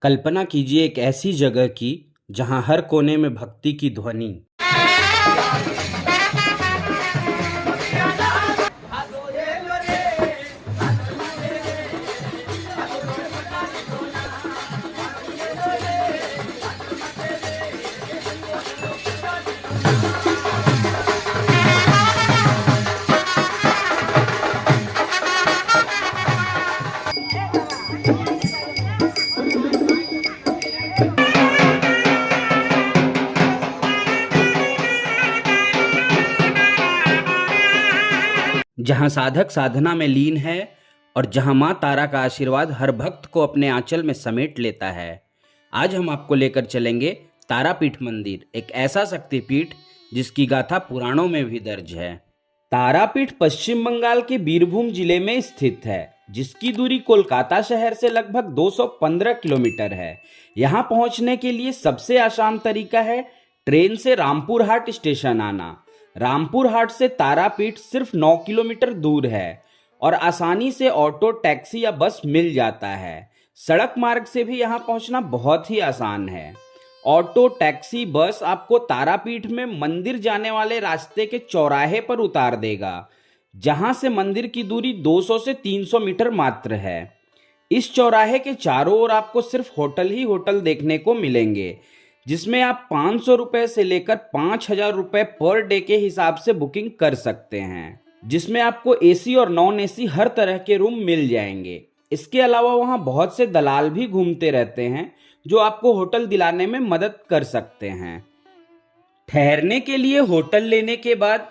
कल्पना कीजिए एक ऐसी जगह की जहां हर कोने में भक्ति की ध्वनि। जहां साधक साधना में लीन है और जहां मां तारा का आशीर्वाद हर भक्त को अपने आंचल में समेट लेता है। आज हम आपको लेकर चलेंगे तारापीठ मंदिर, एक ऐसा शक्तिपीठ जिसकी गाथा पुराणों में भी दर्ज है। तारापीठ पश्चिम बंगाल के बीरभूम जिले में स्थित है, जिसकी दूरी कोलकाता शहर से लगभग 215 किलोमीटर है। यहाँ पहुंचने के लिए सबसे आसान तरीका है ट्रेन से रामपुर हाट स्टेशन आना। रामपुर हाट से तारापीठ सिर्फ 9 किलोमीटर दूर है और आसानी से ऑटो, टैक्सी या बस मिल जाता है। सड़क मार्ग से भी यहाँ पहुँचना बहुत ही आसान है। ऑटो, टैक्सी, बस आपको तारापीठ में मंदिर जाने वाले रास्ते के चौराहे पर उतार देगा, जहाँ से मंदिर की दूरी 200 से 300 मीटर मात्र है। इस चौराहे के चारों ओर आपको सिर्फ होटल ही होटल देखने को मिलेंगे, जिसमें आप 500 रुपए से लेकर 5,000 रुपए पर डे के हिसाब से बुकिंग कर सकते हैं, जिसमें आपको एसी और नॉन एसी हर तरह के रूम मिल जाएंगे। इसके अलावा वहाँ बहुत से दलाल भी घूमते रहते हैं जो आपको होटल दिलाने में मदद कर सकते हैं। ठहरने के लिए होटल लेने के बाद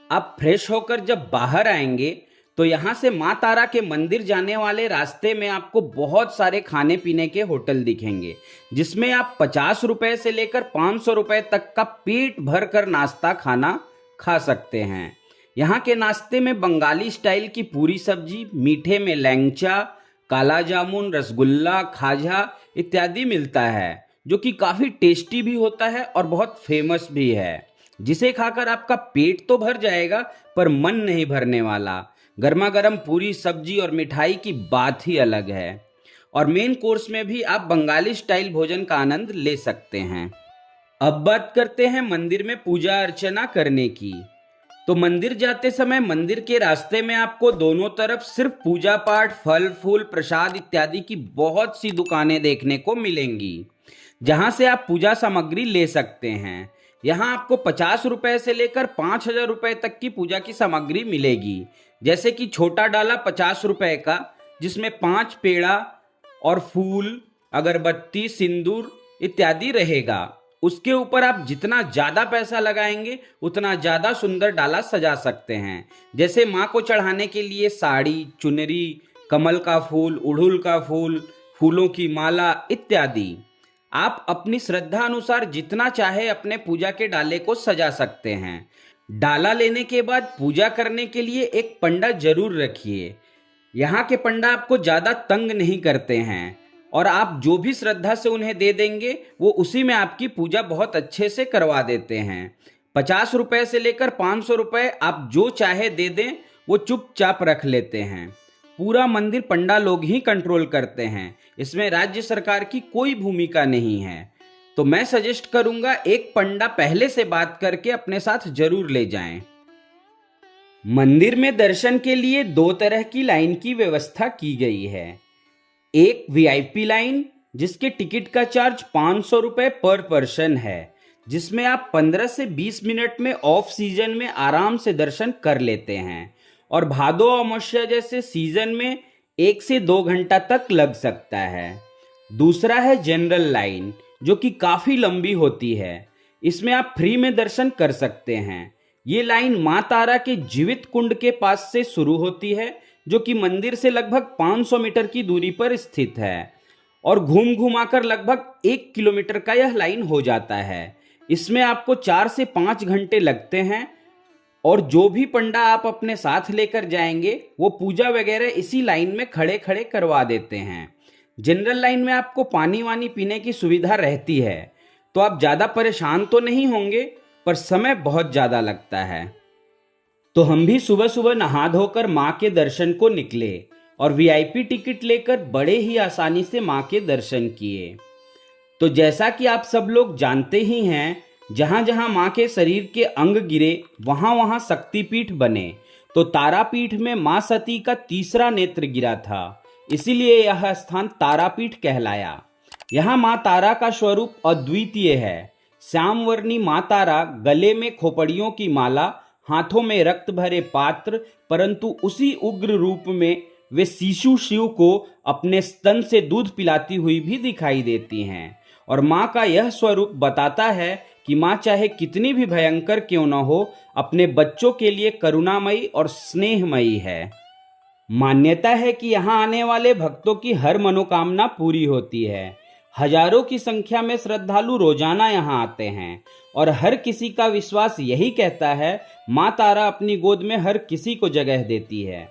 आप फ्रेश होकर जब बाहर आएंगे तो यहाँ से माँ तारा के मंदिर जाने वाले रास्ते में आपको बहुत सारे खाने पीने के होटल दिखेंगे, जिसमें आप 50 रुपए से लेकर 500 रुपए तक का पेट भर कर नाश्ता खाना खा सकते हैं। यहाँ के नाश्ते में बंगाली स्टाइल की पूरी सब्जी, मीठे में लैंगचा, काला जामुन, रसगुल्ला, खाजा इत्यादि मिलता है, जो कि काफ़ी टेस्टी भी होता है और बहुत फेमस भी है, जिसे खाकर आपका पेट तो भर जाएगा पर मन नहीं भरने वाला। गर्मा गर्म पूरी, सब्जी और मिठाई की बात ही अलग है। और मेन कोर्स में भी आप बंगाली स्टाइल भोजन का आनंद ले सकते हैं। अब बात करते हैं मंदिर में पूजा अर्चना करने की। तो मंदिर जाते समय मंदिर के रास्ते में आपको दोनों तरफ सिर्फ पूजा पाठ, फल फूल, प्रसाद इत्यादि की बहुत सी दुकानें देखने को मिलेंगी, जहां से आप पूजा सामग्री ले सकते हैं। यहाँ आपको 50 रुपए से लेकर 5,000 रुपए तक की पूजा की सामग्री मिलेगी, जैसे कि छोटा डाला 50 रुपए का, जिसमें 5 पेड़ा और फूल, अगरबत्ती, सिंदूर इत्यादि रहेगा। उसके ऊपर आप जितना ज़्यादा पैसा लगाएंगे उतना ज़्यादा सुंदर डाला सजा सकते हैं, जैसे माँ को चढ़ाने के लिए साड़ी, चुनरी, कमल का फूल, उड़हुल का फूल, फूलों की माला इत्यादि। आप अपनी श्रद्धा अनुसार जितना चाहे अपने पूजा के डाले को सजा सकते हैं। डाला लेने के बाद पूजा करने के लिए एक पंडा जरूर रखिए। यहाँ के पंडा आपको ज़्यादा तंग नहीं करते हैं और आप जो भी श्रद्धा से उन्हें दे देंगे वो उसी में आपकी पूजा बहुत अच्छे से करवा देते हैं। 50 रुपए से लेकर 500 रुपए आप जो चाहे दे दें, वो चुपचाप रख लेते हैं। पूरा मंदिर पंडा लोग ही कंट्रोल करते हैं, इसमें राज्य सरकार की कोई भूमिका नहीं है। तो मैं सजेस्ट करूंगा एक पंडा पहले से बात करके अपने साथ जरूर ले जाएं। मंदिर में दर्शन के लिए 2 तरह की लाइन की व्यवस्था की गई है। एक वीआईपी लाइन, जिसके टिकट का चार्ज 500 रुपए पर पर्सन है, जिसमें आप 15 से 20 मिनट में ऑफ सीजन में आराम से दर्शन कर लेते हैं, और भादो अमावस्या जैसे सीजन में 1 से 2 घंटा तक लग सकता है। दूसरा है जनरल लाइन, जो कि काफ़ी लंबी होती है। इसमें आप फ्री में दर्शन कर सकते हैं। ये लाइन माँ तारा के जीवित कुंड के पास से शुरू होती है, जो कि मंदिर से लगभग 500 मीटर की दूरी पर स्थित है, और घूम घुमाकर लगभग 1 किलोमीटर का यह लाइन हो जाता है। इसमें आपको 4 से 5 घंटे लगते हैं, और जो भी पंडा आप अपने साथ लेकर जाएंगे वो पूजा वगैरह इसी लाइन में खड़े खड़े करवा देते हैं। जनरल लाइन में आपको पानी वानी पीने की सुविधा रहती है, तो आप ज़्यादा परेशान तो नहीं होंगे, पर समय बहुत ज़्यादा लगता है। तो हम भी सुबह सुबह नहा धोकर माँ के दर्शन को निकले और वीआईपी टिकट लेकर बड़े ही आसानी से माँ के दर्शन किए। तो जैसा कि आप सब लोग जानते ही हैं, जहाँ जहाँ माँ के शरीर के अंग गिरे वहाँ वहाँ शक्तिपीठ बने। तो तारापीठ में माँ सती का तीसरा नेत्र गिरा था, इसीलिए यह स्थान तारापीठ कहलाया। यहाँ माँ तारा का स्वरूप अद्वितीय है। श्यामवर्णी माँ तारा, गले में खोपड़ियों की माला, हाथों में रक्त भरे पात्र, परंतु उसी उग्र रूप में वे शिशु शिव को अपने स्तन से दूध पिलाती हुई भी दिखाई देती हैं। और माँ का यह स्वरूप बताता है कि माँ चाहे कितनी भी भयंकर क्यों न हो, अपने बच्चों के लिए करुणामयी और स्नेहमयी है। मान्यता है कि यहाँ आने वाले भक्तों की हर मनोकामना पूरी होती है। हजारों की संख्या में श्रद्धालु रोजाना यहाँ आते हैं और हर किसी का विश्वास यही कहता है, माँ तारा अपनी गोद में हर किसी को जगह देती है।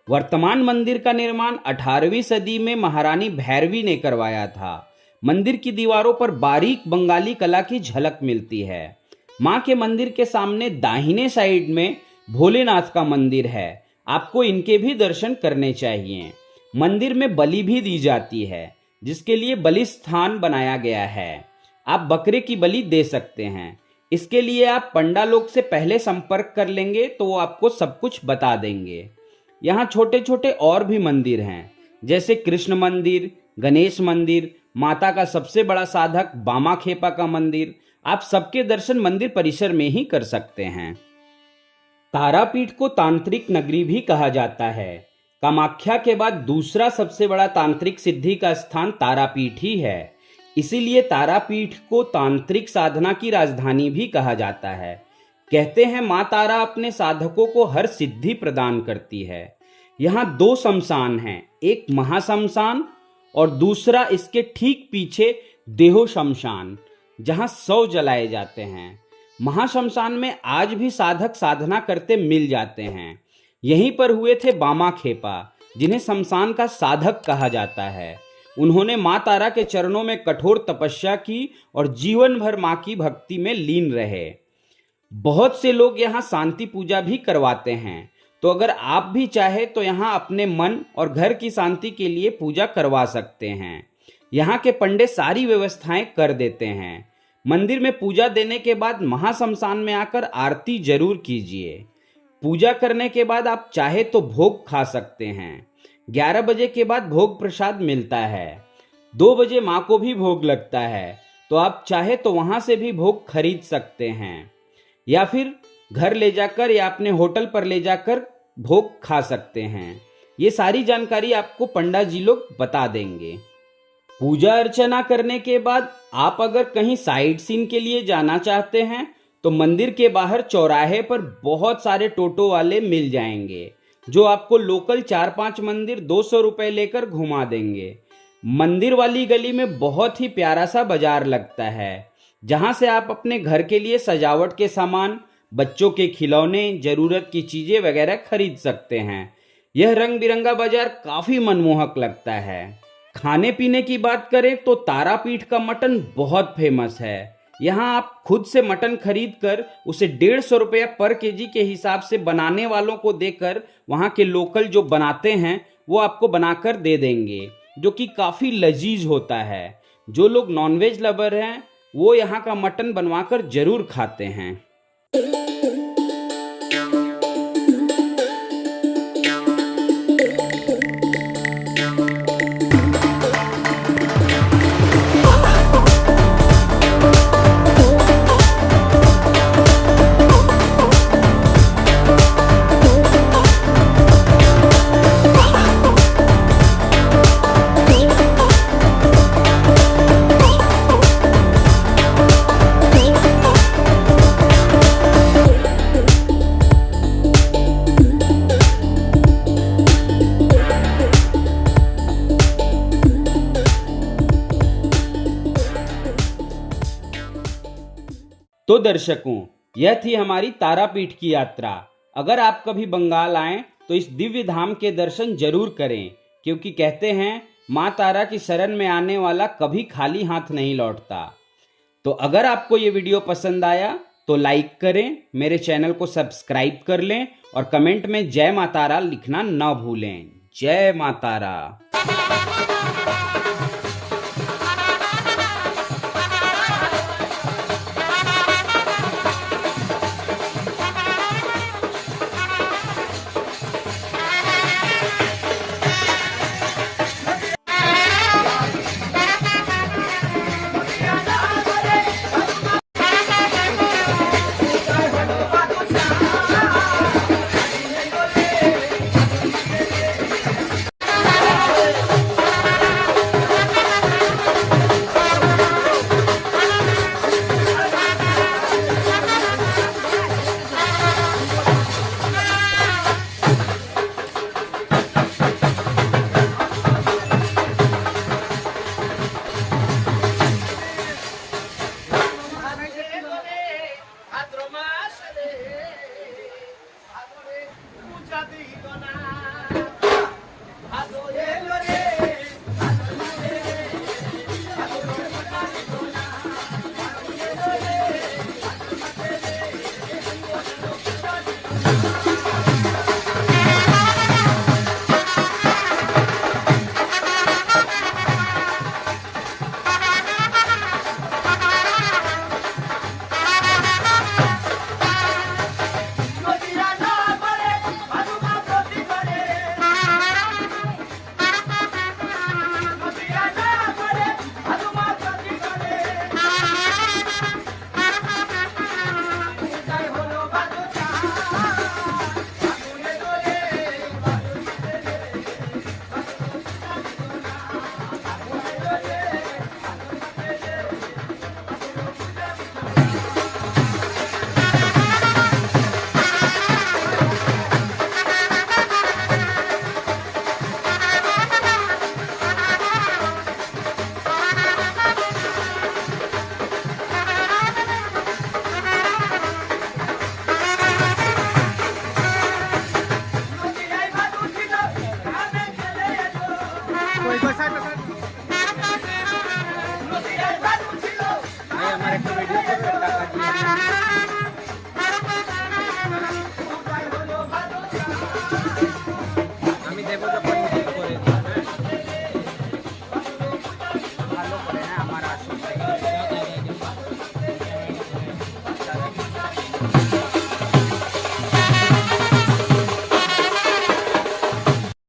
वर्तमान मंदिर का निर्माण 18वीं सदी में महारानी भैरवी ने करवाया था। मंदिर की दीवारों पर बारीक बंगाली कला की झलक मिलती है। माँ के मंदिर के सामने दाहिने साइड में भोलेनाथ का मंदिर है। आपको इनके भी दर्शन करने चाहिए। मंदिर में बलि भी दी जाती है, जिसके लिए बलि स्थान बनाया गया है। आप बकरे की बलि दे सकते हैं। इसके लिए आप पंडा लोग से पहले संपर्क कर लेंगे तो वो आपको सब कुछ बता देंगे। यहाँ छोटे छोटे और भी मंदिर हैं, जैसे कृष्ण मंदिर, गणेश मंदिर, माता का सबसे बड़ा साधक बामाखेपा का मंदिर। आप सबके दर्शन मंदिर परिसर में ही कर सकते हैं। तारापीठ को तांत्रिक नगरी भी कहा जाता है। कामाख्या के बाद दूसरा सबसे बड़ा तांत्रिक सिद्धि का स्थान तारापीठ ही है। इसीलिए तारापीठ को तांत्रिक साधना की राजधानी भी कहा जाता है। कहते हैं माँ तारा अपने साधकों को हर सिद्धि प्रदान करती है। यहाँ 2 शमशान हैं, एक महाशमशान और दूसरा इसके ठीक पीछे देहो शमशान, जहाँ शव जलाए जाते हैं। महाशमशान में आज भी साधक साधना करते मिल जाते हैं। यहीं पर हुए थे बामाखेपा, जिन्हें शमशान का साधक कहा जाता है। उन्होंने माँ तारा के चरणों में कठोर तपस्या की और जीवन भर माँ की भक्ति में लीन रहे। बहुत से लोग यहाँ शांति पूजा भी करवाते हैं। तो अगर आप भी चाहे तो यहाँ अपने मन और घर की शांति के लिए पूजा करवा सकते हैं। यहाँ के पंडे सारी व्यवस्थाएं कर देते हैं। मंदिर में पूजा देने के बाद महाशमशान में आकर आरती जरूर कीजिए। पूजा करने के बाद आप चाहे तो भोग खा सकते हैं। 11 बजे के बाद भोग प्रसाद मिलता है। 2 बजे माँ को भी भोग लगता है, तो आप चाहे तो वहां से भी भोग खरीद सकते हैं, या फिर घर ले जाकर या अपने होटल पर ले जाकर भोग खा सकते हैं। ये सारी जानकारी आपको पंडा जी लोग बता देंगे। पूजा अर्चना करने के बाद आप अगर कहीं साइट सीन के लिए जाना चाहते हैं तो मंदिर के बाहर चौराहे पर बहुत सारे टोटो वाले मिल जाएंगे, जो आपको लोकल 4-5 मंदिर 200 रुपए लेकर घुमा देंगे। मंदिर वाली गली में बहुत ही प्यारा सा बाजार लगता है, जहां से आप अपने घर के लिए सजावट के सामान, बच्चों के खिलौने, जरूरत की चीजें वगैरह खरीद सकते हैं। यह रंग बिरंगा बाजार काफी मनमोहक लगता है। खाने पीने की बात करें तो तारापीठ का मटन बहुत फेमस है। यहाँ आप खुद से मटन खरीद कर उसे 150 रुपया पर केजी के हिसाब से बनाने वालों को देकर वहाँ के लोकल जो बनाते हैं वो आपको बनाकर दे देंगे, जो कि काफ़ी लजीज होता है। जो लोग नॉनवेज लवर हैं वो यहाँ का मटन बनवाकर जरूर खाते हैं। तो दर्शकों, यह थी हमारी तारापीठ की यात्रा। अगर आप कभी बंगाल आएं तो इस दिव्य धाम के दर्शन जरूर करें, क्योंकि कहते हैं माँ तारा की शरण में आने वाला कभी खाली हाथ नहीं लौटता। तो अगर आपको ये वीडियो पसंद आया तो लाइक करें, मेरे चैनल को सब्सक्राइब कर लें और कमेंट में जय माँ तारा लिखना ना भूलें। जय माँ तारा। আমি দেবো যখন নিজে করে ভালো করে, হ্যাঁ আমার আসল